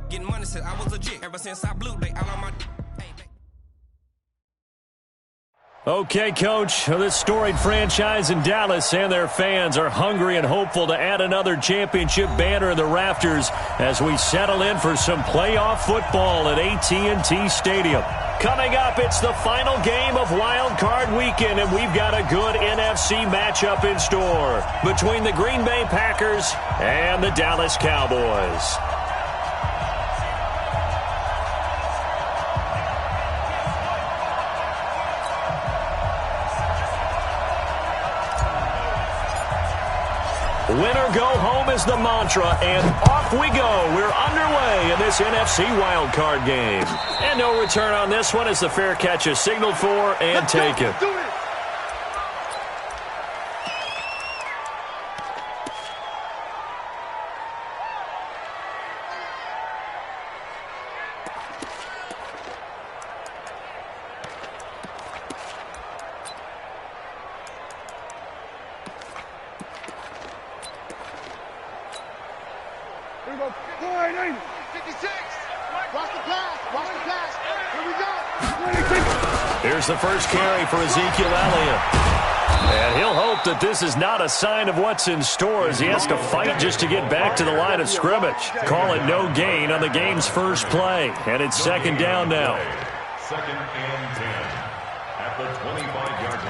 Getting money since I was legit. Ever since I blew, they all on my... Okay, Coach, this storied franchise in Dallas and their fans are hungry and hopeful to add another championship banner in the rafters as we settle in for some playoff football at AT&T Stadium. Coming up, it's the final game of Wild Card Weekend, and we've got a good NFC matchup in store between the Green Bay Packers and the Dallas Cowboys. Winner go home is the mantra, and off we go. We're underway in this NFC wildcard game. And no return on this one as the fair catch is signaled for and taken. Here's the first carry for Ezekiel Elliott. And he'll hope that this is not a sign of what's in store as he has to fight just to get back to the line of scrimmage. Call it no gain on the game's first play. And it's second down now. Second and 10 at the 25-yard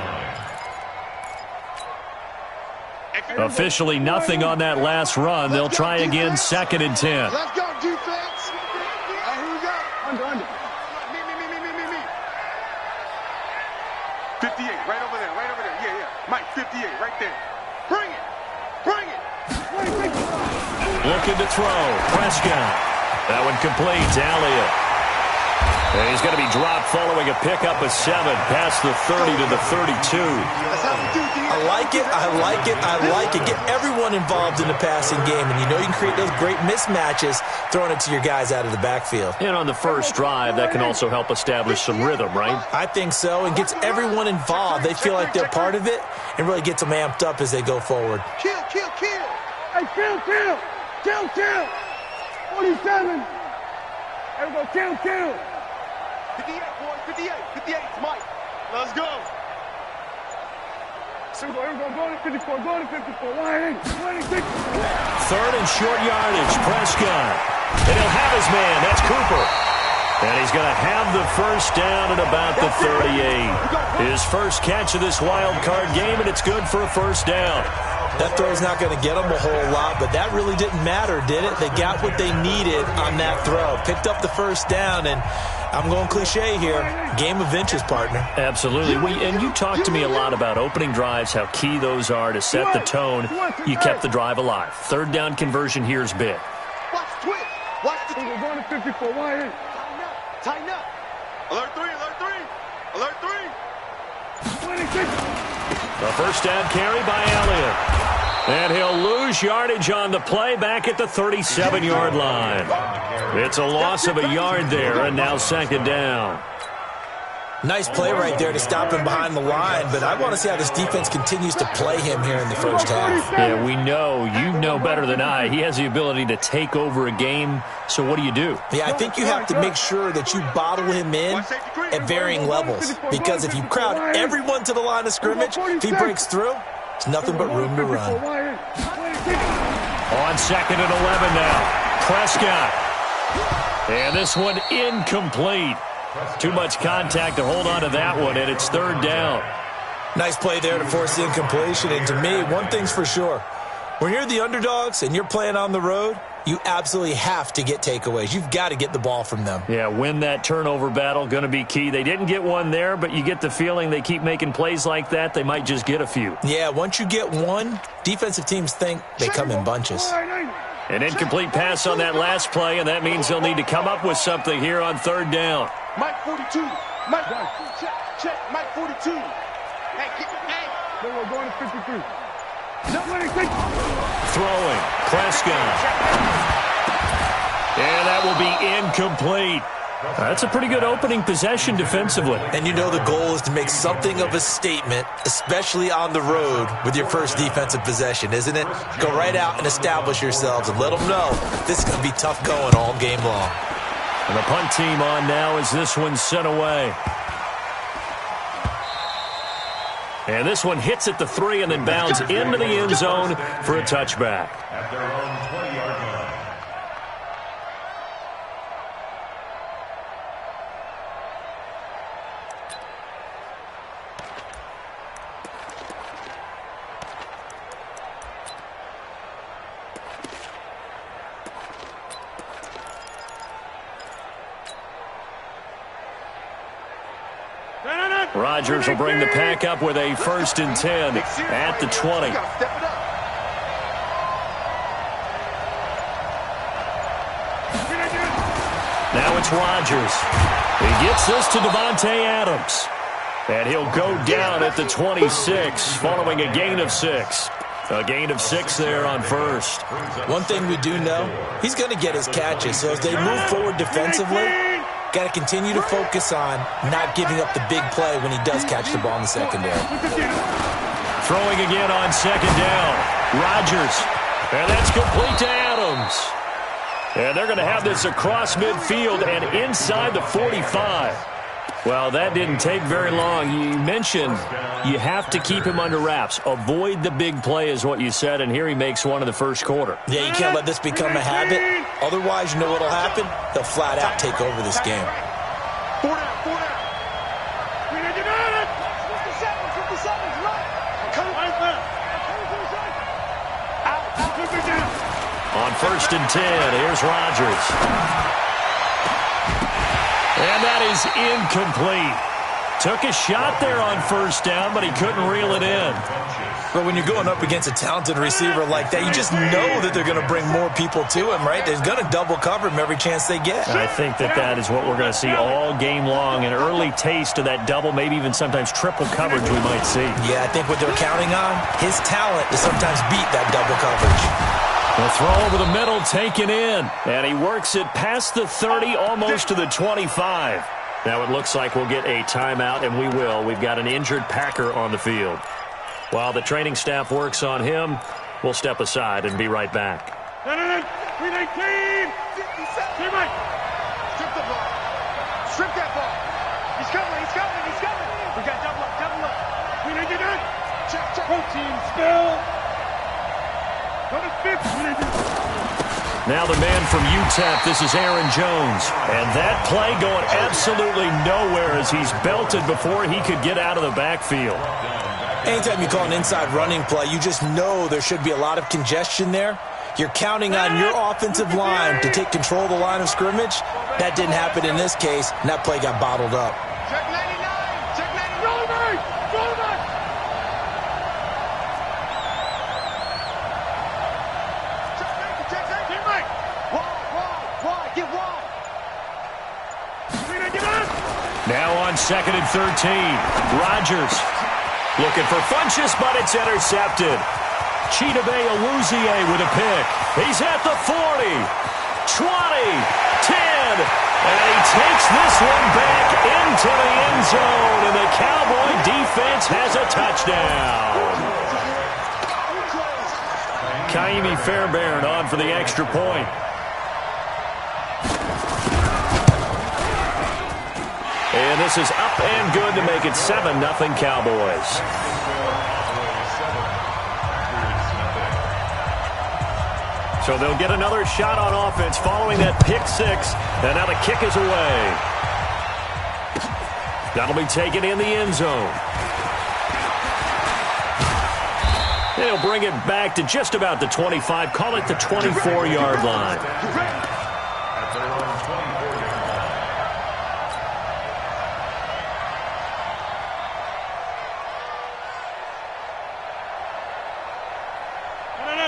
line. Officially nothing on that last run. They'll try again second and 10. Let's go, defense. Here we go. Under. 58, right over there. Yeah. Mike, 58, right there. Bring it. Looking to throw. Prescott. That one complete to Elliott. And he's going to be dropped following a pickup of 7 past the 30 to the 32. I like it. Get everyone involved in the passing game, and you know you can create those great mismatches throwing it to your guys out of the backfield. And on the first drive, that can also help establish some rhythm, right? I think so, and gets everyone involved. They feel like they're part of it and really gets them amped up as they go forward. Kill. Hey, kill. 47. There we go, kill. 58, boys, 58, it's Mike. Let's go. Here we go, go to 54, line in, 26. Third and short yardage, Prescott. And he'll have his man, that's Cooper. And he's going to have the first down at about the 38. His first catch of this wild card game, and it's good for a first down. That throw's not going to get them a whole lot, but that really didn't matter, did it? They got what they needed on that throw. Picked up the first down, and I'm going cliche here. Game of inches, partner. Absolutely. And you talked to me a lot about opening drives, how key those are to set the tone. You kept the drive alive. Third down conversion here is big. Watch the twist. We're going to 54. Why in? Tighten up. Alert 3. 26. The first down carry by Elliott. And he'll lose yardage on the play back at the 37-yard line. It's a loss of a yard there, and now second down. Nice play right there to stop him behind the line, but I want to see how this defense continues to play him here in the first half. Yeah, we know. You know better than I. He has the ability to take over a game, so what do? Yeah, I think you have to make sure that you bottle him in at varying levels, because if you crowd everyone to the line of scrimmage, if he breaks through, it's nothing but room to run. On second and 11 now, Prescott. And this one incomplete. Too much contact to hold on to that one, and it's third down. Nice play there to force the incompletion, and to me, one thing's for sure. When you're the underdogs and you're playing on the road, you absolutely have to get takeaways. You've got to get the ball from them. Yeah, win that turnover battle, going to be key. They didn't get one there, but you get the feeling they keep making plays like that, they might just get a few. Yeah, once you get one, defensive teams think they come in bunches. An incomplete pass on that last play, and that means they'll need to come up with something here on third down. Mike 42. Check. Mike 42. Hey. We're going to 53. Throwing. Prescott. And that will be incomplete. That's a pretty good opening possession defensively. And you know the goal is to make something of a statement, especially on the road with your first defensive possession, isn't it? Go right out and establish yourselves and let them know this is going to be tough going all game long. And the punt team on now as this one's sent away. And this one hits at the 3 and then bounds into the end zone for a touchback. At their own 20-yard line. Rodgers will bring the pack up with a 1st and 10 at the 20. Now it's Rodgers. He gets this to Devontae Adams. And he'll go down at the 26 following a gain of 6. A gain of 6 there on 1st. One thing we do know, he's going to get his catches. So as they move forward defensively, got to continue to focus on not giving up the big play when he does catch the ball in the secondary. Throwing again on 2nd down. Rodgers. And that's complete to Adams. And they're going to have this across midfield and inside the 45. Well, that didn't take very long. You mentioned you have to keep him under wraps. Avoid the big play is what you said, and here he makes one in the first quarter. Yeah, you can't let this become a habit. Otherwise, you know what will happen? They'll flat out take over this game. 4 down, 4 down. 57, right. On 1st and 10, here's Rodgers. And that is incomplete. Took a shot there on 1st down, but he couldn't reel it in. But when you're going up against a talented receiver like that, you just know that they're going to bring more people to him, right? They're going to double cover him every chance they get. I think that is what we're going to see all game long. An early taste of that double, maybe even sometimes triple coverage we might see. Yeah, I think what they're counting on, his talent to sometimes beat that double coverage. The throw over the middle taken in, and he works it past the 30, almost to the 25. Now it looks like we'll get a timeout, and we will. We've got an injured Packer on the field. While the training staff works on him, we'll step aside and be right back. 319! 57! Strip the ball. Strip that ball. He's coming. We got double up. 319! Check. Protein spill. Now the man from UTEP, this is Aaron Jones. And that play going absolutely nowhere as he's belted before he could get out of the backfield. Anytime you call an inside running play, you just know there should be a lot of congestion there. You're counting on your offensive line to take control of the line of scrimmage. That didn't happen in this case, and that play got bottled up. Check 99! Check 99! Roll me! Now on 2nd and 13, Rodgers looking for Funchess, but it's intercepted. Chidobe Awuzie with a pick. He's at the 40, 20, 10, and he takes this one back into the end zone, and the Cowboy defense has a touchdown. Kaimi Fairbairn on for the extra point. And this is up and good to make it 7-0 Cowboys. So they'll get another shot on offense following that pick 6. And now the kick is away. That'll be taken in the end zone. They'll bring it back to just about the 25. Call it the 24-yard line.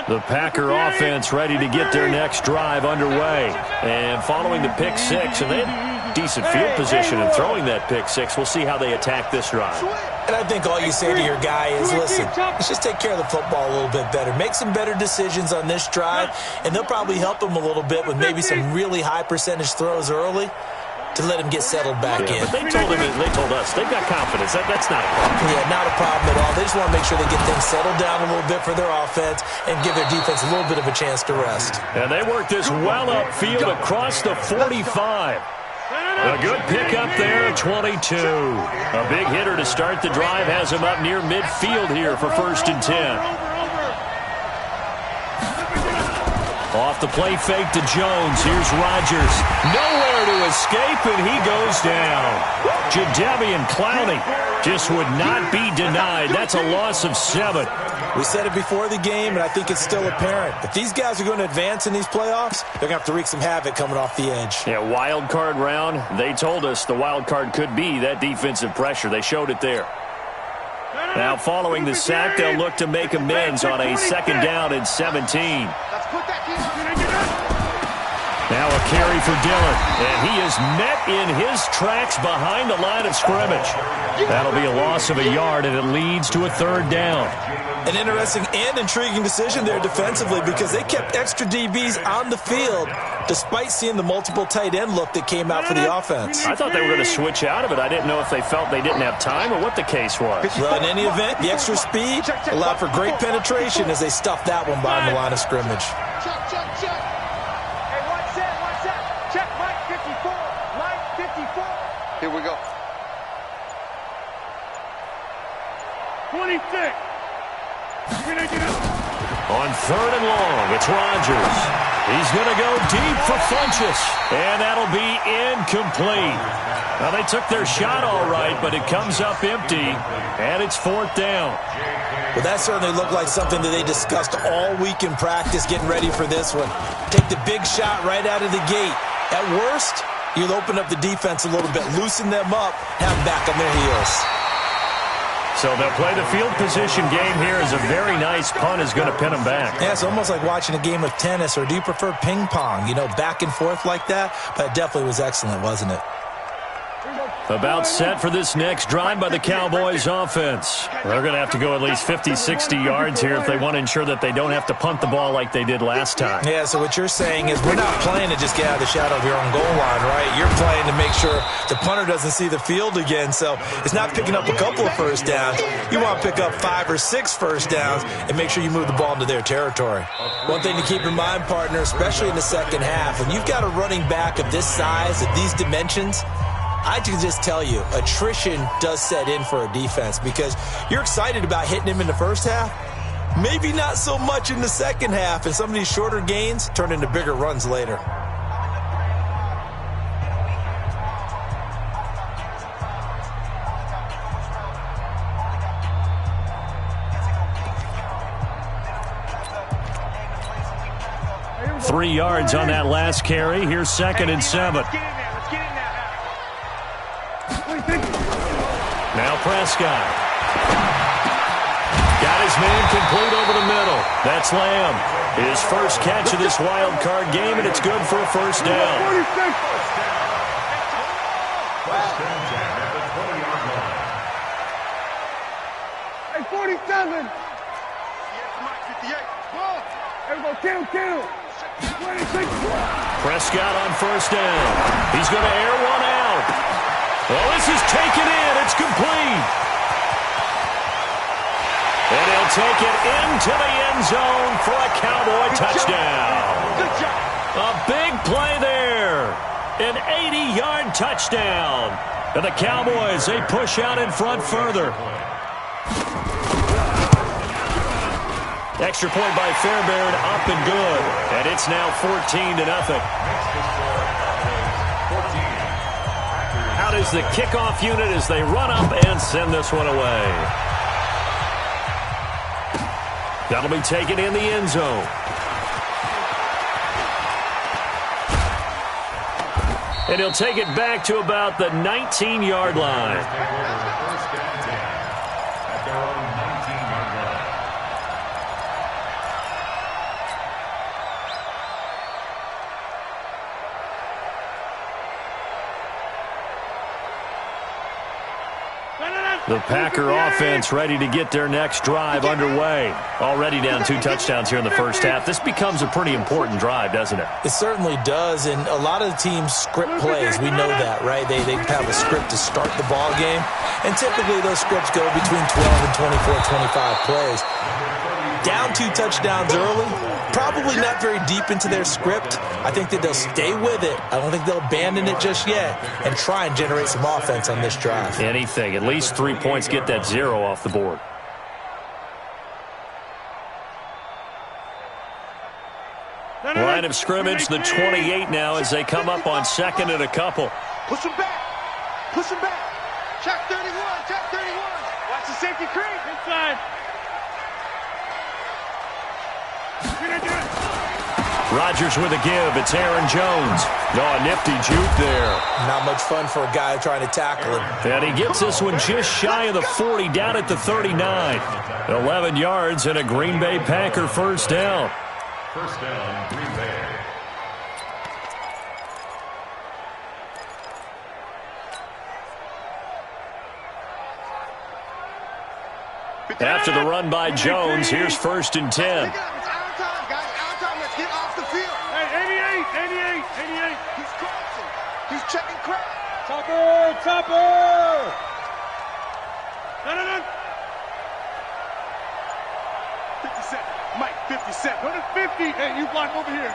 The Packer offense ready to get their next drive underway. And following the pick 6, and they had decent field position in throwing that pick 6. We'll see how they attack this drive. And I think all you say to your guy is, listen, let's just take care of the football a little bit better. Make some better decisions on this drive, and they'll probably help him a little bit with maybe some really high percentage throws early. to let him get settled back in. But they told us they've got confidence. That's not a problem. Yeah, not a problem at all. They just want to make sure they get things settled down a little bit for their offense and give their defense a little bit of a chance to rest. And they work this well upfield across the 45. A good pickup there, 22. A big hitter to start the drive has him up near midfield here for 1st and 10. Off the play fake to Jones. Here's Rodgers. Nowhere to escape, and he goes down. Jadeveon Clowney just would not be denied. That's a loss of 7. We said it before the game, and I think it's still apparent. If these guys are going to advance in these playoffs, they're going to have to wreak some havoc coming off the edge. Yeah, wild card round. They told us the wild card could be that defensive pressure. They showed it there. Now, following the sack, they'll look to make amends on a 2nd down and 17. Now a carry for Dillon, and he is met in his tracks behind the line of scrimmage. That'll be a loss of a yard, and it leads to a 3rd down. An interesting and intriguing decision there defensively because they kept extra DBs on the field despite seeing the multiple tight end look that came out for the offense. I thought they were going to switch out of it. I didn't know if they felt they didn't have time or what the case was. Well, in any event, the extra speed allowed for great penetration as they stuffed that one behind the line of scrimmage. Check. Hey, one set. Check, Mike 54. Mike 54. Here we go. 26. On 3rd and long, it's Rodgers. He's going to go deep for Funchess, and that'll be incomplete. Now, they took their shot all right, but it comes up empty, and it's 4th down. Well, that certainly looked like something that they discussed all week in practice getting ready for this one. Take the big shot right out of the gate. At worst, you'll open up the defense a little bit, loosen them up, have them back on their heels. So they'll play the field position game here as a very nice punt is going to pin them back. Yeah, it's almost like watching a game of tennis, or do you prefer ping pong? You know, back and forth like that? But it definitely was excellent, wasn't it? About set for this next drive by the Cowboys offense. They're going to have to go at least 50, 60 yards here if they want to ensure that they don't have to punt the ball like they did last time. Yeah, so what you're saying is we're not playing to just get out of the shadow of your own goal line, right? You're playing to make sure the punter doesn't see the field again. So it's not picking up a couple of first downs. You want to pick up 5 or 6 first downs and make sure you move the ball into their territory. One thing to keep in mind, partner, especially in the second half, when you've got a running back of this size, of these dimensions, I can just tell you, attrition does set in for a defense because you're excited about hitting him in the first half. Maybe not so much in the second half, and some of these shorter gains turn into bigger runs later. Three yards on that last carry. Here's 2nd and 7. Now Prescott. Got his man complete over the middle. That's Lamb. His first catch of this wild card game, and it's good for a first down. Hey, 47. Everybody, kill. 26. Prescott on first down. He's going to air one out. Well, this is taken in. It's complete. And he'll take it into the end zone for a Cowboy touchdown. Good job. A big play there. An 80-yard touchdown. And the Cowboys, they push out in front further. Extra point by Fairbairn, up and good. And it's now 14-0. Out is the kickoff unit as they run up and send this one away. That'll be taken in the end zone. And he'll take it back to about the 19-yard line. The Packer offense ready to get their next drive underway. Already down 2 touchdowns here in the first half. This becomes a pretty important drive, doesn't it? It certainly does, and a lot of the teams script plays. We know that, right? They have a script to start the ball game, and typically those scripts go between 12 and 24, 25 plays. Down 2 touchdowns early, probably not very deep into their script. I think that they'll stay with it. I don't think they'll abandon it just yet and try and generate some offense on this drive. Anything. At least 3 points, get that 0 off the board. Line of scrimmage, the 28 now as they come up on 2nd and a couple. Push him back. Push him back. Check 31. Check 31. Watch the safety creep. Inside. Rodgers with a give. It's Aaron Jones. Oh, a nifty juke there. Not much fun for a guy trying to tackle him. And he gets this one just shy of the 40, down at the 39. 11 yards and a Green Bay Packer first down. First down, Green Bay. After the run by Jones, here's 1st and 10. It's our time, guys. Our time. Let's get off the field. Hey, 88. He's crossing. He's checking crap. Topper. No. 57. Mike, 57. Go to 50. Hey, you block over here.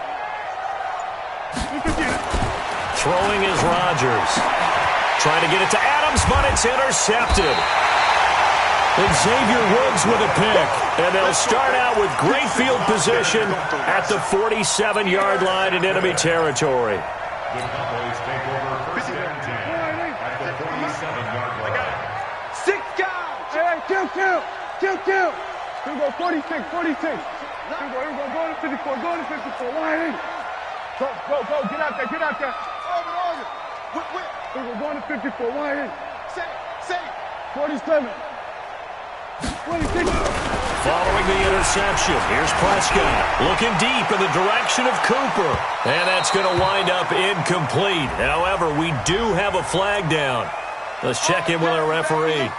Throwing is Rodgers. Trying to get it to Adams, but it's intercepted. And Xavier Woods with a pick. And they'll start out with great field position at the 47-yard line in enemy territory. The Cowboys take over 1st and 10 at the 47-yard line. 6 guys. Hey, kill. Here we go, 46. Here we go, go to 54, line in. Go, get out there. Over. Whip. Here we go, going to 54, line in. Save. 47. 26. Following the interception, here's Prescott looking deep in the direction of Cooper. And that's going to wind up incomplete. However, we do have a flag down. Let's check in with our referee.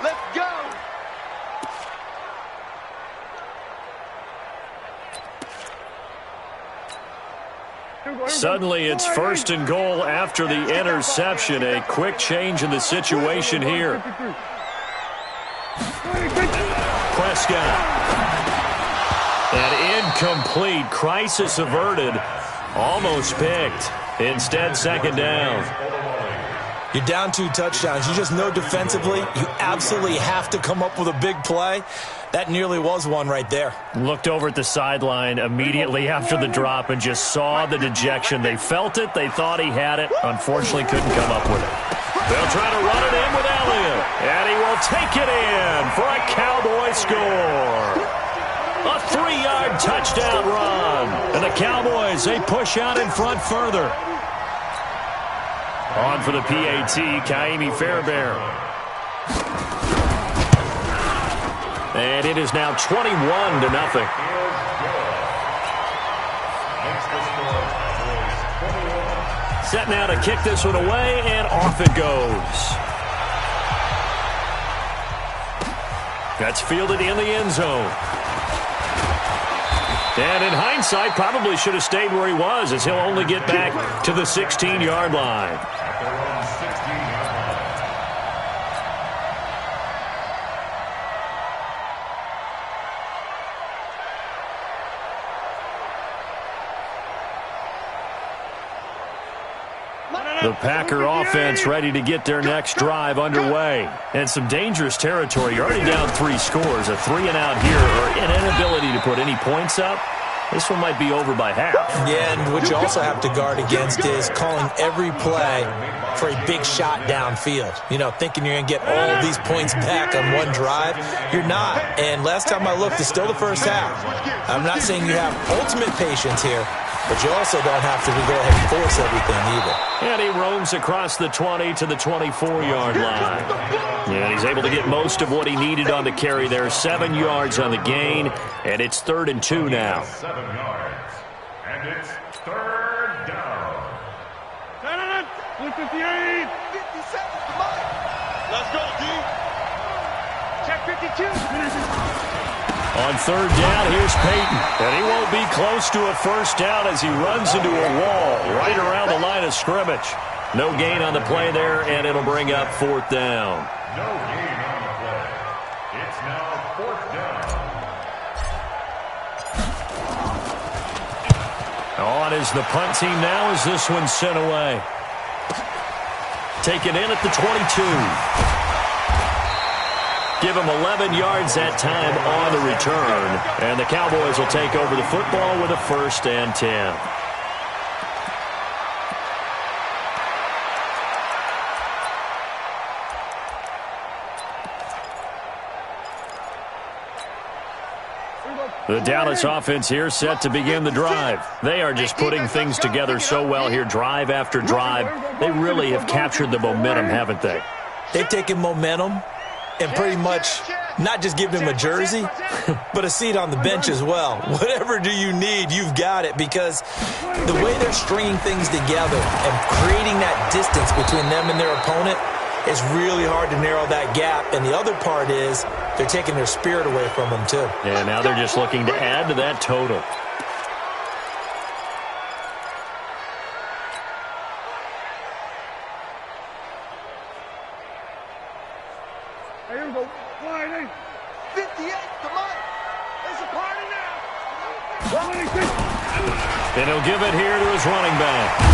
Let's go. Suddenly, it's 1st and goal after the interception. A quick change in the situation here. Prescott. And incomplete. Crisis averted. Almost picked. Instead, 2nd down. You're down 2 touchdowns. You just know defensively you absolutely have to come up with a big play. That nearly was one right there. Looked over at the sideline immediately after the drop and just saw the dejection. They felt it. They thought he had it. Unfortunately, couldn't come up with it. They'll try to run it in with Elliott. And he will take it in for a Cowboy score. A 3-yard touchdown run. And the Cowboys, they push out in front further. On for the PAT, Kaimi Fairbairn. And it is now 21-0. Set now to kick this one away, and off it goes. That's fielded in the end zone. And in hindsight, probably should have stayed where he was, as he'll only get back to the 16-yard line. The Packer offense ready to get their next drive underway. And some dangerous territory. You're already down 3 scores. A 3-and-out here, or an inability to put any points up. This one might be over by half. Yeah, and what you also have to guard against is calling every play for a big shot downfield. You know, thinking you're going to get all of these points back on one drive. You're not. And last time I looked, it's still the first half. I'm not saying you have ultimate patience here, but you also don't have to go ahead and force everything either. And he roams across the 20 to the 24-yard line. And he's able to get most of what he needed on the carry there. 7 yards on the gain, and it's 3rd and 2 now. 7 yards, and it's 3rd down. 158. 57 to Mike. Let's go, D. Check 52. On third down, here's Peyton. And he won't be close to a first down as he runs into a wall right around the line of scrimmage. No gain on the play there, and it'll bring up fourth down. No gain on the play. It's now fourth down. On is the punt team now as this one's sent away. Taken in at the 22. Give him 11 yards that time on the return. And the Cowboys will take over the football with a 1st and 10. The Dallas offense here set to begin the drive. They are just putting things together so well here, drive after drive. They really have captured the momentum, haven't they? They've taken momentum and pretty much not just given him a jersey, but a seat on the bench as well. Whatever do you need, you've got it, because the way they're stringing things together and creating that distance between them and their opponent, it's really hard to narrow that gap. And the other part is they're taking their spirit away from them, too. Yeah, now they're just looking to add to that total. Hey, here we go. Wide eight. 58, come on. It's a party now. 26. And he'll give it here to his running back.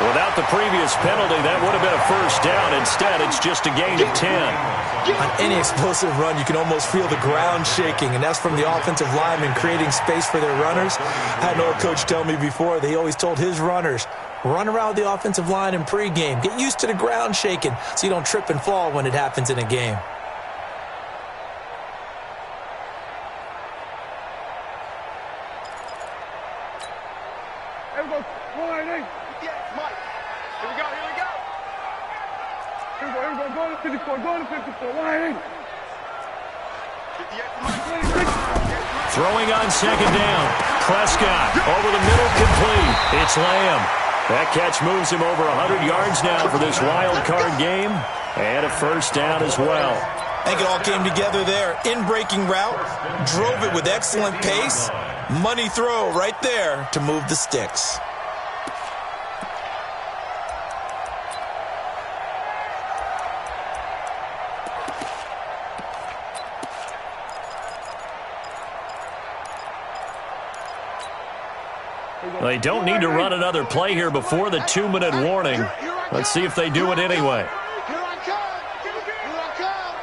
Without the previous penalty, that would have been a first down. Instead, it's just a gain of 10. On any explosive run, you can almost feel the ground shaking, and that's from the offensive linemen creating space for their runners. I had an old coach tell me before that he always told his runners, run around the offensive line in pregame. Get used to the ground shaking so you don't trip and fall when it happens in a game. Here we go. Wide eight. Yeah, Mike. Here we go, here we go. Here we go, here we go. Go to 54, go to 54. Wide eight. 58 for Mike. 26. Throwing on second down. Prescott over the middle, complete. It's Lamb. That catch moves him over 100 yards now for this wild card game. And a first down as well. I think it all came together there. In-breaking route, drove it with excellent pace. Money throw right there to move the sticks. They don't need to run another play here before the 2-minute warning. Let's see if they do it anyway. Here I come. Here I come.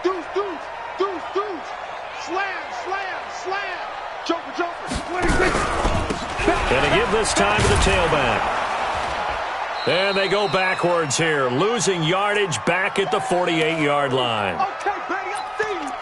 Deuce, deuce, deuce, deuce. Slam, slam, slam. Joker, joker. 26. And they give this time to the tailback. And they go backwards here, losing yardage back at the 48-yard line. Okay, baby, I see you.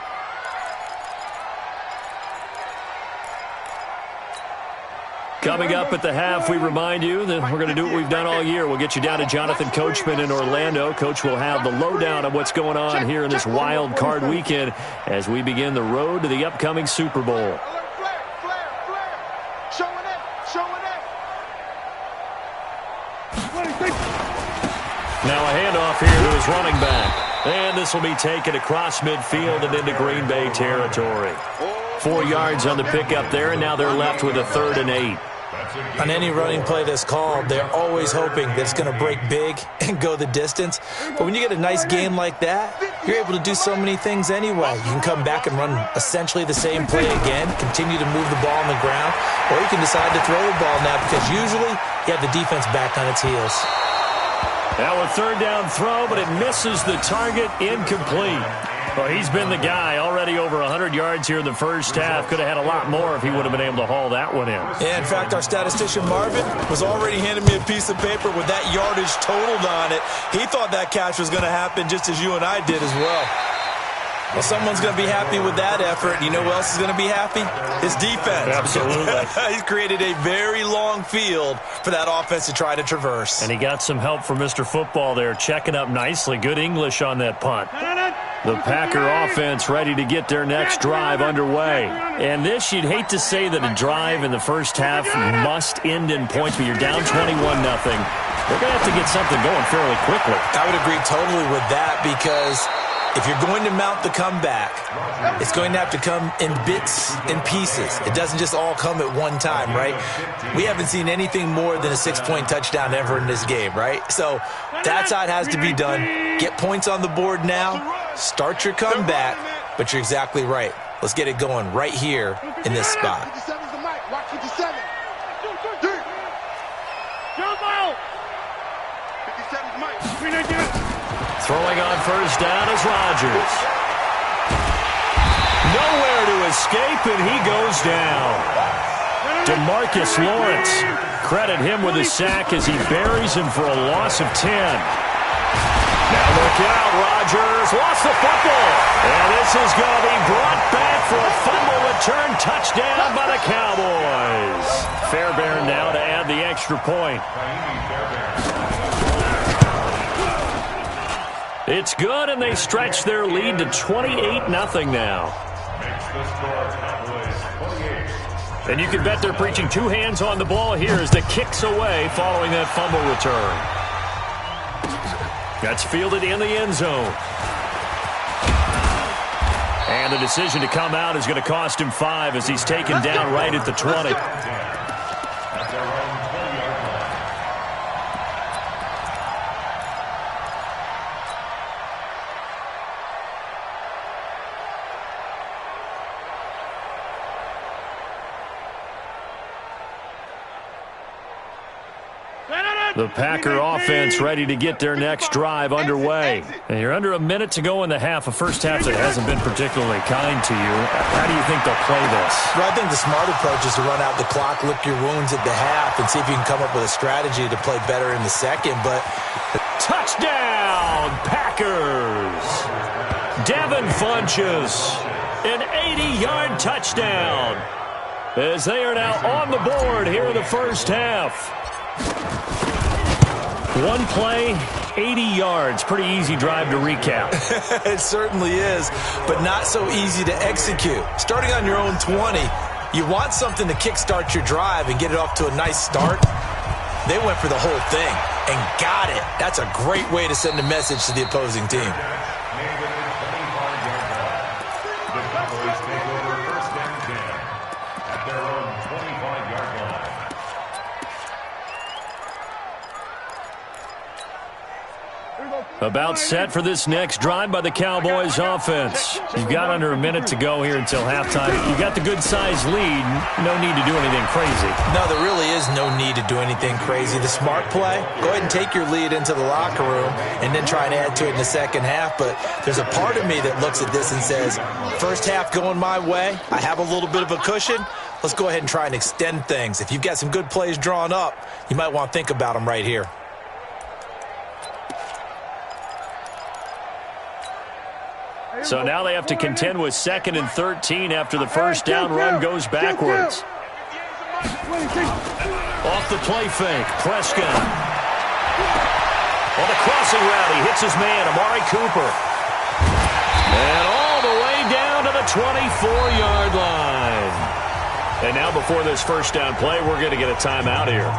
Coming up at the half, we remind you that we're going to do what we've done all year. We'll get you down to Jonathan Coachman in Orlando. Coach will have the lowdown of what's going on here in this wild card weekend as we begin the road to the upcoming Super Bowl. Alert, flare, flare, flare. Showing it, showing it. 26. Now a handoff here to his running back. And this will be taken across midfield and into Green Bay territory. 4 yards on the pickup there, and now they're left with a 3rd and 8. On any running play that's called, they're always hoping that it's going to break big and go the distance. But when you get a nice gain like that, you're able to do so many things anyway. You can come back and run essentially the same play again, continue to move the ball on the ground, or you can decide to throw the ball now because usually you have the defense back on its heels. Now a 3rd down throw, but it misses the target, incomplete. Well, he's been the guy already over 100 yards here in the first half. Could have had a lot more if he would have been able to haul that one in. Yeah, in fact, our statistician Marvin was already handing me a piece of paper with that yardage totaled on it. He thought that catch was going to happen just as you and I did as well. Well, someone's going to be happy with that effort. You know who else is going to be happy? His defense. Absolutely. He's created a very long field for that offense to try to traverse. And he got some help from Mr. Football there, checking up nicely. Good English on that punt. The Packer offense ready to get their next drive underway. And this, you'd hate to say that a drive in the first half must end in points, but you're down 21-0. They're going to have to get something going fairly quickly. I would agree totally with that, because if you're going to mount the comeback, it's going to have to come in bits and pieces. It doesn't just all come at one time, right? We haven't seen anything more than a 6-point touchdown ever in this game, right? So that's how it has to be done. Get points on the board now. Start your comeback, but you're exactly right. Let's get it going right here in this spot. 57's the mic. Watch 57. 57's mic. Throwing on first down is Rodgers. Nowhere to escape, and he goes down. DeMarcus Lawrence. Credit him with a sack as he buries him for a loss of 10. Now look out, Rodgers lost the football. And this is going to be brought back for a fumble return touchdown by the Cowboys. Fairbairn now to add the extra point. It's good, and they stretch their lead to 28-0 now. And you can bet they're preaching two hands on the ball here as the kick's away following that fumble return. That's fielded in the end zone. And the decision to come out is going to cost him 5 as he's taken down right at the 20. The Packer offense ready to get their next drive underway. And you're under a minute to go in the half, a first half that hasn't been particularly kind to you. How do you think they'll play this? Well, I think the smart approach is to run out the clock, lick your wounds at the half, and see if you can come up with a strategy to play better in the second. But touchdown, Packers! Devin Funchess, an 80-yard touchdown, as they are now on the board here in the first half. One play, 80 yards. Pretty easy drive to recap. It certainly is, but not so easy to execute. Starting on your own 20, you want something to kickstart your drive and get it off to a nice start. They went for the whole thing and got it. That's a great way to send a message to the opposing team. About set for this next drive by the Cowboys offense. You've got under a minute to go here until halftime. You've got the good-sized lead. No need to do anything crazy. No, there really is no need to do anything crazy. The smart play, go ahead and take your lead into the locker room and then try and add to it in the second half. But there's a part of me that looks at this and says, first half going my way, I have a little bit of a cushion. Let's go ahead and try and extend things. If you've got some good plays drawn up, you might want to think about them right here. So now they have to contend with 2nd and 13 after the first down run goes backwards. Off the play fake, Prescott. On the crossing route, he hits his man, Amari Cooper. And all the way down to the 24-yard line. And now before this first down play, we're going to get a timeout here.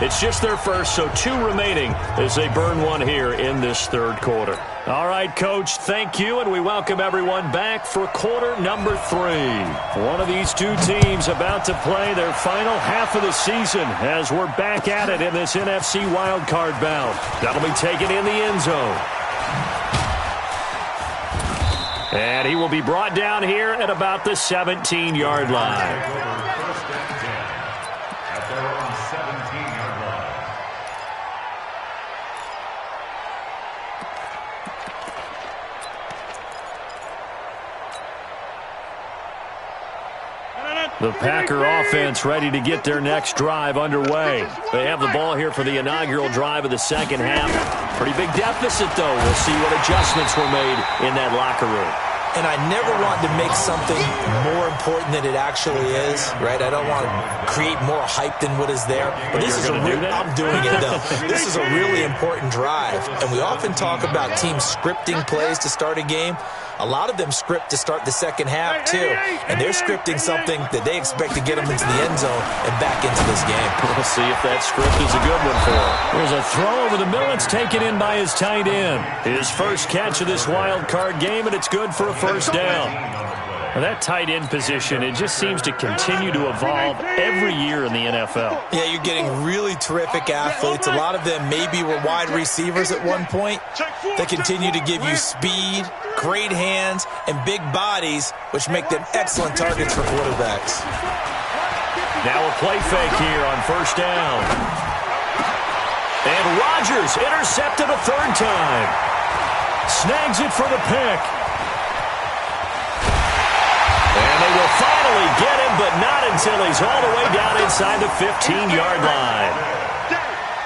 It's just their first, so 2 remaining as they burn one here in this third quarter. All right, Coach, thank you, and we welcome everyone back for quarter number 3. One of these two teams about to play their final half of the season as we're back at it in this NFC wildcard bout. That'll be taken in the end zone. And he will be brought down here at about the 17-yard line. The Packer offense ready to get their next drive underway. They have the ball here for the inaugural drive of the second half. Pretty big deficit, though. We'll see what adjustments were made in that locker room. And I never want to make something more important than it actually is, right? I don't want to create more hype than what is there. But this is I'm doing it, though. This is a really important drive. And we often talk about teams scripting plays to start a game. A lot of them script to start the second half, too. And they're scripting something that they expect to get them into the end zone and back into this game. We'll see if that script is a good one for him. There's a throw over the middle. It's taken in by his tight end. His first catch of this wild card game, and it's good for a first down. Now that tight end position, it just seems to continue to evolve every year in the NFL. Yeah, you're getting really terrific athletes. A lot of them maybe were wide receivers at one point. They continue to give you speed, great hands, and big bodies, which make them excellent targets for quarterbacks. Now a play fake here on first down. And Rodgers intercepted a third time. Snags it for the pick. And they will finally get him, but not until he's all the way down inside the 15-yard line.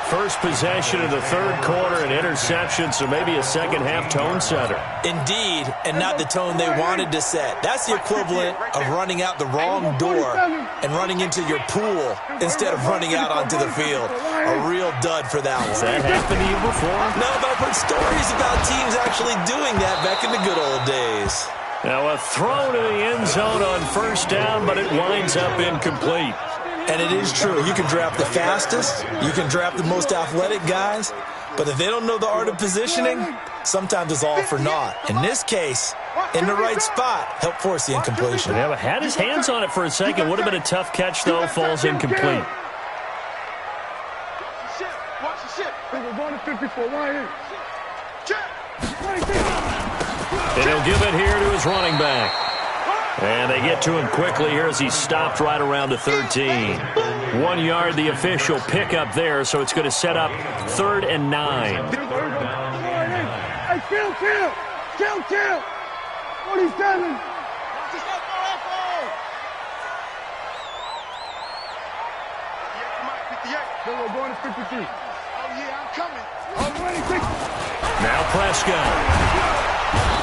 First possession of the third quarter, an interception, so maybe a second-half tone setter. Indeed, and not the tone they wanted to set. That's the equivalent of running out the wrong door and running into your pool instead of running out onto the field. A real dud for that one. Has that happened to you before? No, but I've heard stories about teams actually doing that back in the good old days. Now a throw to the end zone on first down, but it winds up incomplete. And it is true. You can draft the fastest. You can draft the most athletic guys. But if they don't know the art of positioning, sometimes it's all for naught. In this case, in the right spot, help force the incompletion. Yeah, had his hands on it for a second. Would have been a tough catch, though. Falls incomplete. Watch the shit. We're going to 54. Right here. And he'll give it here to his running back. And they get to him quickly here as he stopped right around the 13. 1 yard, the official pickup there, so it's going to set up 3rd and 9. Hey, kill. 47. We're going to 53. Oh, yeah, I'm coming. Now Prescott.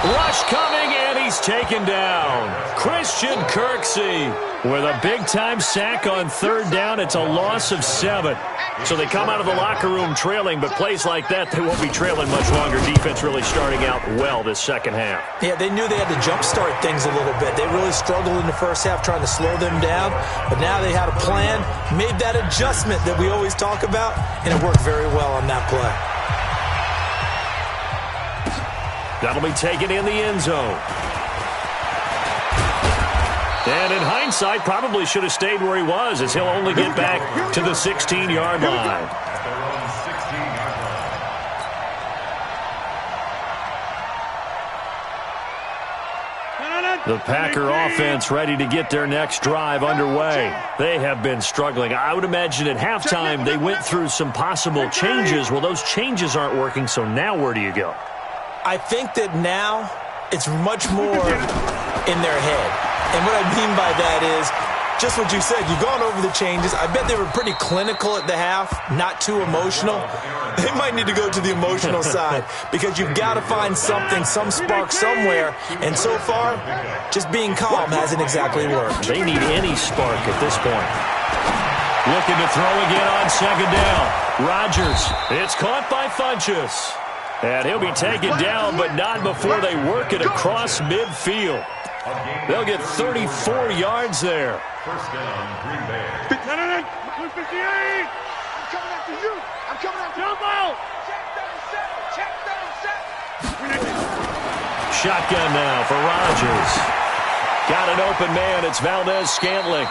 Rush coming, and he's taken down. Christian Kirksey with a big-time sack on 3rd down. It's a loss of 7. So they come out of the locker room trailing, but plays like that, they won't be trailing much longer. Defense really starting out well this second half. Yeah, they knew they had to jumpstart things a little bit. They really struggled in the first half trying to slow them down, but now they had a plan, made that adjustment that we always talk about, and it worked very well on that play. That'll be taken in the end zone. And in hindsight, probably should have stayed where he was, as he'll only get back to the 16-yard line. The Packer offense ready to get their next drive underway. They have been struggling. I would imagine at halftime they went through some possible changes. Well, those changes aren't working, so now where do you go? I think that now it's much more in their head. And what I mean by that is just what you said. You've gone over the changes. I bet they were pretty clinical at the half, not too emotional. They might need to go to the emotional side because you've got to find something, some spark somewhere. And so far, just being calm hasn't exactly worked. They need any spark at this point. Looking to throw again on 2nd down. Rodgers. It's caught by Funchess. And he'll be taken down, but not before they work it across midfield. They'll get 34 yards there. First down, Green Bay. 258. I'm coming after you. I'm coming after you. Jump out. Check down set. Shotgun now for Rodgers. Got an open man. It's Valdez-Scantling.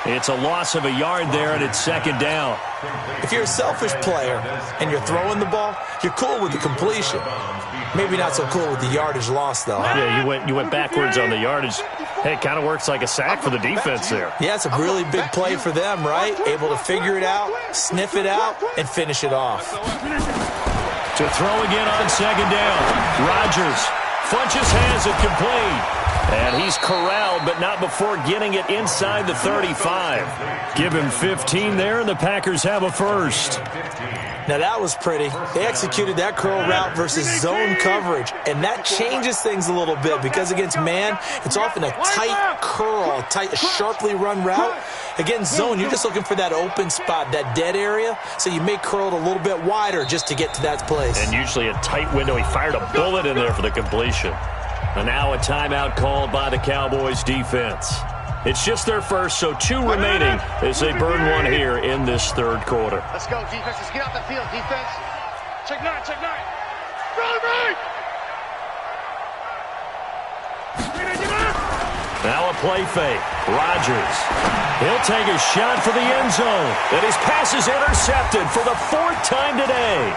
It's a loss of a yard there, and it's 2nd down. If you're a selfish player and you're throwing the ball, you're cool with the completion. Maybe not so cool with the yardage loss, though. Yeah, you went backwards on the yardage. Hey, it kind of works like a sack for the defense there. Yeah, it's a really big play for them, right? Able to figure it out, sniff it out, and finish it off. To throw again on 2nd down. Rodgers. Funchess has it complete. And he's corralled, but not before getting it inside the 35. Give him 15 there, and the Packers have a first. Now, that was pretty. They executed that curl route versus zone coverage, and that changes things a little bit because against man, it's often a tight curl, tight, sharply run route. Against zone, you're just looking for that open spot, that dead area, so you may curl it a little bit wider just to get to that place. And usually a tight window. He fired a bullet in there for the completion. And now a timeout called by the Cowboys defense. It's just their first, so 2 remaining as they burn one here in this third quarter. Let's go, defense. Let's get out the field, defense. Check 9, check 9. Run, Now a play fake. Rodgers. He'll take a shot for the end zone. And his pass is intercepted for the 4th time today.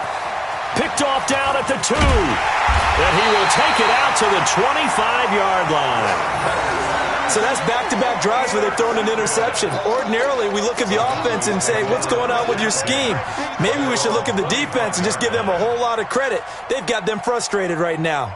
Picked off down at the 2. And he will take it out to the 25-yard line. So that's back-to-back drives where they've thrown an interception. Ordinarily, we look at the offense and say, what's going on with your scheme? Maybe we should look at the defense and just give them a whole lot of credit. They've got them frustrated right now.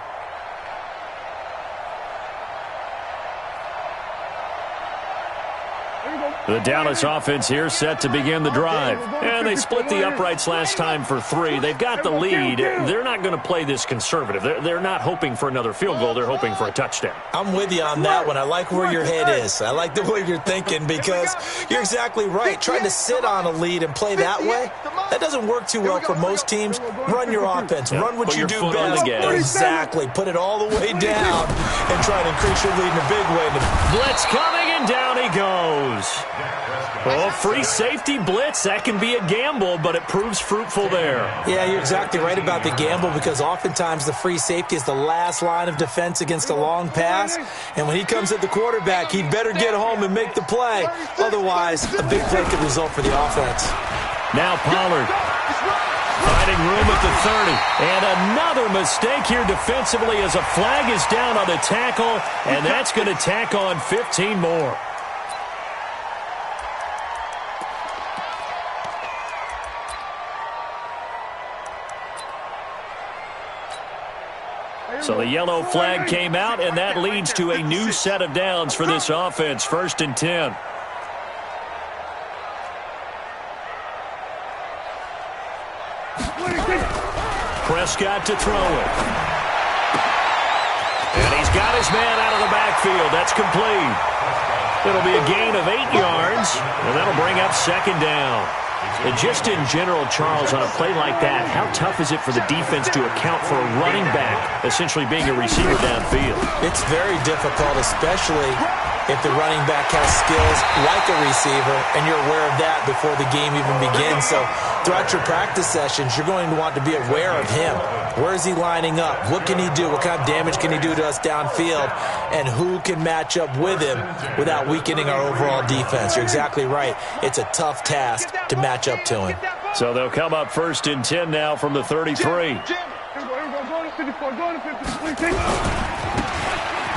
The Dallas offense here set to begin the drive. And they split the uprights last time for 3. They've got the lead. They're not going to play this conservative. They're not hoping for another field goal. They're hoping for a touchdown. I'm with you on that one. I like where your head is. I like the way you're thinking because you're exactly right. Trying to sit on a lead and play that way, that doesn't work too well for most teams. Run your offense. Run what you do best. Exactly. Put it all the way down and try to increase your lead in a big way. Blitz coming, and down he goes. Oh, free safety blitz. That can be a gamble, but it proves fruitful there. Yeah, you're exactly right about the gamble because oftentimes the free safety is the last line of defense against a long pass. And when he comes at the quarterback, he'd better get home and make the play. Otherwise, a big play could result for the offense. Now Pollard. Finding room at the 30. And another mistake here defensively as a flag is down on the tackle. And that's going to tack on 15 more. So the yellow flag came out, and that leads to a new set of downs for this offense. 1st and 10. Prescott to throw it. And he's got his man out of the backfield. That's complete. It'll be a gain of 8 yards, and that'll bring up 2nd down. And just in general, Charles, on a play like that, how tough is it for the defense to account for a running back essentially being a receiver downfield? It's very difficult, especially if the running back has skills like a receiver, and you're aware of that before the game even begins. So throughout your practice sessions, you're going to want to be aware of him. Where is he lining up? What can he do? What kind of damage can he do to us downfield? And who can match up with him without weakening our overall defense? You're exactly right. It's a tough task to match up to him. So they'll come up 1st and 10 now from the 33.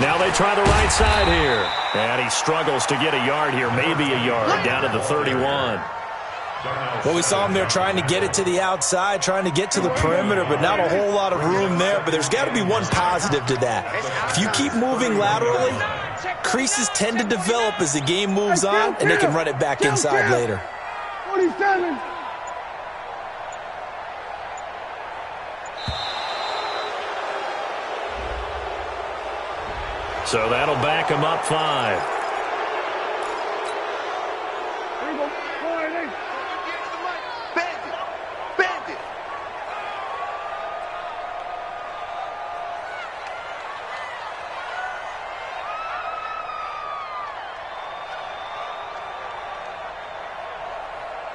Now they try the right side here. And he struggles to get a yard here, maybe a yard, down to the 31. Well, we saw him there trying to get it to the outside, trying to get to the perimeter, but not a whole lot of room there. But there's got to be one positive to that. If you keep moving laterally, creases tend to develop as the game moves on, and they can run it back inside later. 47. So that'll back him up 5. There you go. Bend it.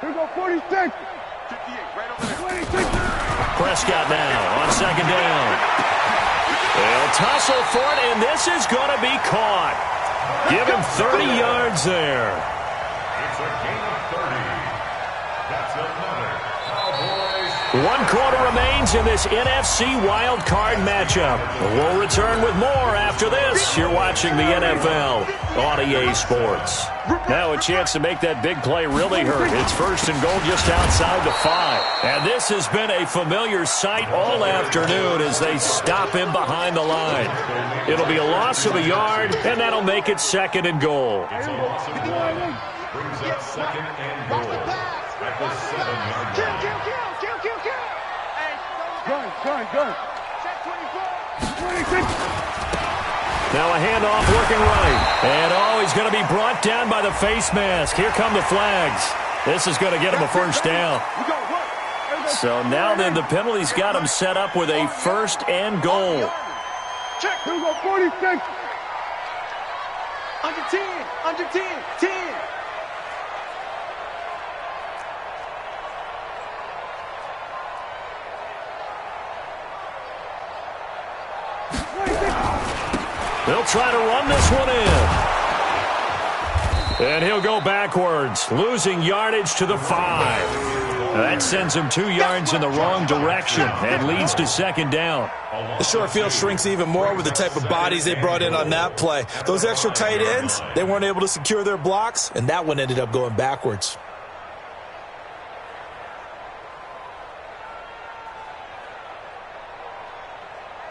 Here we go, 46. 58, right over there. 26. Prescott now on 2nd down. They'll tussle for it, and this is going to be caught. Give him 30 yards there. It's a gain of 30. That's another Cowboys 1 quarter remains in this NFC Wild Card matchup. We'll return with more after this. You're watching the NFL on EA Sports. Now a chance to make that big play really hurt. It's 1st and goal just outside the 5. And this has been a familiar sight all afternoon as they stop him behind the line. It'll be a loss of a yard, and that'll make it 2nd and goal. Brings up 2nd and goal at the 7-yard line. Gun. Check 24. 26. Now a handoff working right. And, he's going to be brought down by the face mask. Here come the flags. This is going to get him a 1st down. So now then the penalty's got him set up with a 1st and goal. Check. Here we go, 46. Under 10. They'll try to run this one in. And he'll go backwards, losing yardage to the 5. That sends him 2 yards in the wrong direction and leads to 2nd down. The short field shrinks even more with the type of bodies they brought in on that play. Those extra tight ends, they weren't able to secure their blocks, and that one ended up going backwards.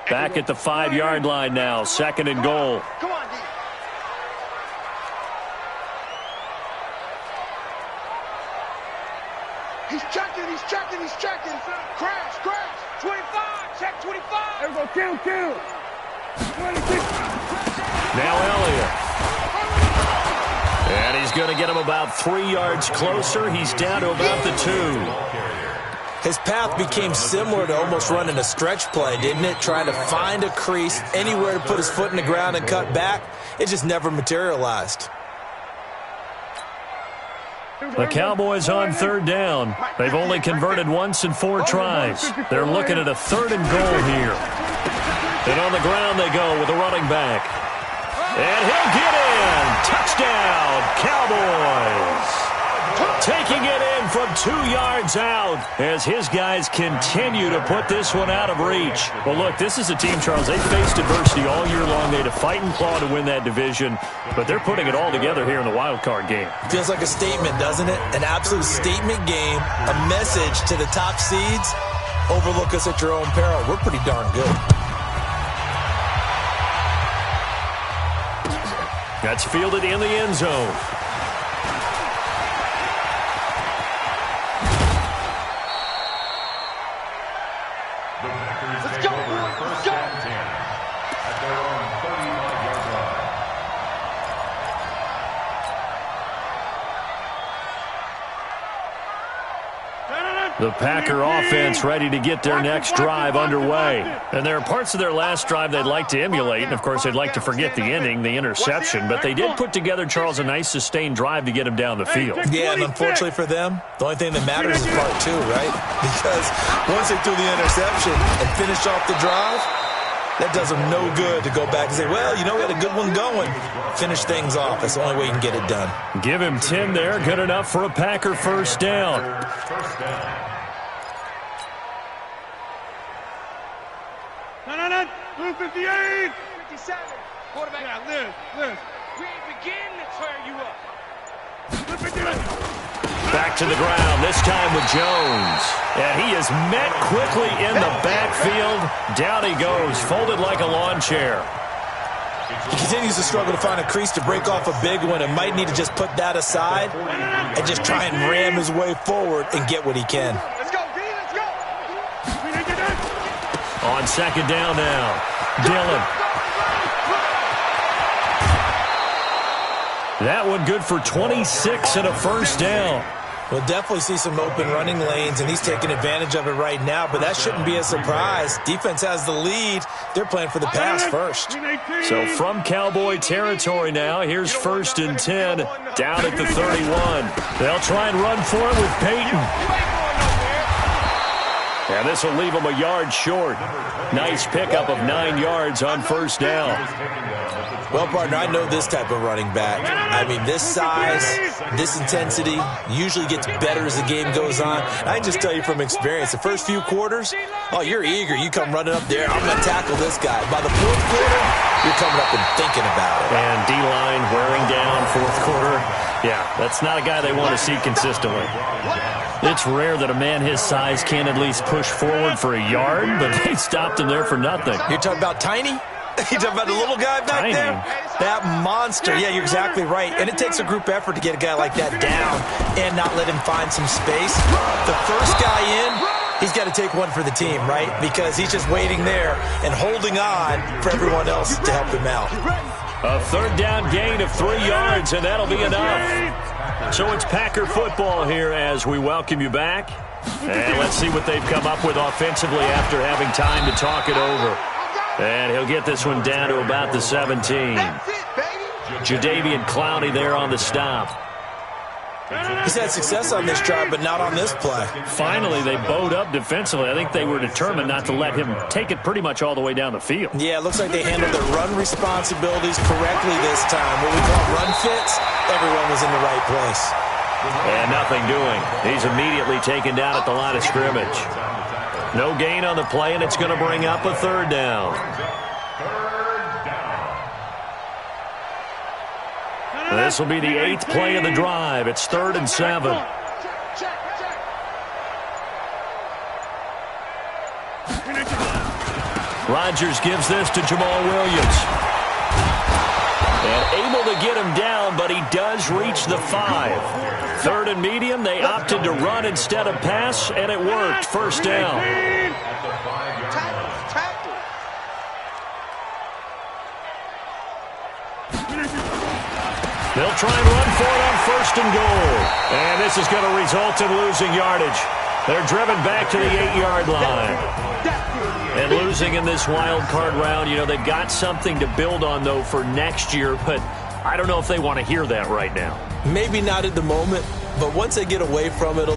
Back at the 5-yard line now, 2nd and goal. Come on, D. He's checking. Crash. 25, check 25. There we go, kill. 26. Now Elliott. And he's going to get him about 3 yards closer. He's down to about the 2. His path became similar to almost running a stretch play, didn't it? Trying to find a crease, anywhere to put his foot in the ground and cut back. It just never materialized. The Cowboys on 3rd down. They've only converted once in 4 tries. They're looking at a 3rd and goal here. And on the ground they go with the running back. And he'll get in. Touchdown, Cowboys. Taking it in from 2 yards out as his guys continue to put this one out of reach. Well, look, this is a team, Charles, they faced adversity all year long. They had to fight and claw to win that division, but they're putting it all together here in the wild card game. Feels like a statement, doesn't it? An absolute statement game, a message to the top seeds. Overlook us at your own peril. We're pretty darn good. That's fielded in the end zone. The Packer offense ready to get their next drive underway. And there are parts of their last drive they'd like to emulate. And, of course, they'd like to forget the ending, the interception. But they did put together, Charles, a nice sustained drive to get him down the field. Yeah, and unfortunately for them, the only thing that matters is part 2, right? Because once they threw the interception and finished off the drive, that does them no good to go back and say, well, you know, we had a good one going. Finish things off. That's the only way you can get it done. Give him 10 there. Good enough for a Packer 1st down. No. 58. 57. Quarterback. Yeah, Liz. We ain't begin to tear you up. Back to the ground, this time with Jones. And he is met quickly in the backfield. Down he goes, folded like a lawn chair. He continues to struggle to find a crease to break off a big one and might need to just put that aside and just try and ram his way forward and get what he can. Let's go, D, let's go. On 2nd down now, Dillon. That one good for 26 and a 1st down. We'll definitely see some open running lanes, and he's taking advantage of it right now, but that shouldn't be a surprise. Defense has the lead. They're playing for the pass first. So from Cowboy territory now, here's 1st and 10 down at the 31. They'll try and run for it with Peyton. Yeah, this will leave him a yard short. Nice pickup of 9 yards on first down. Well, partner, I know this type of running back. I mean, this size, this intensity usually gets better as the game goes on. I can just tell you from experience, the first few quarters, oh, you're eager. You come running up there, I'm going to tackle this guy. By the fourth quarter, you're coming up and thinking about it. And D-line wearing down fourth quarter. Yeah, that's not a guy they want to see consistently. It's rare that a man his size can at least push forward for a yard, but they stopped him there for nothing. You're talking about tiny? You're talking about the little guy back Tiny. there? That monster. Yeah, you're exactly right. And it takes a group effort to get a guy like that down and not let him find some space. The first guy in, he's got to take one for the team, right? Because he's just waiting there and holding on for everyone else to help him out. A third down gain of 3 yards, and that'll be enough. So it's Packer football here as we welcome you back. And let's see what they've come up with offensively after having time to talk it over. And he'll get this one down to about the 17. Jadeveon Clowney there on the stop. He's had success on this drive, but not on this play. Finally, they bowed up defensively. I think they were determined not to let him take it pretty much all the way down the field. Yeah, it looks like they handled their run responsibilities correctly this time. What we call run fits, everyone was in the right place. And nothing doing. He's immediately taken down at the line of scrimmage. No gain on the play, and it's going to bring up a third down. This will be the 8th play of the drive. It's 3rd and 7. Rodgers gives this to Jamal Williams. And able to get him down, but he does reach the 5. 3rd and medium, they opted to run instead of pass, and it worked. First down. They'll try and run for it on 1st and goal. And this is going to result in losing yardage. They're driven back to the 8-yard line. And losing in this wild card round, you know, they've got something to build on, though, for next year. But I don't know if they want to hear that right now. Maybe not at the moment, but once they get away from it,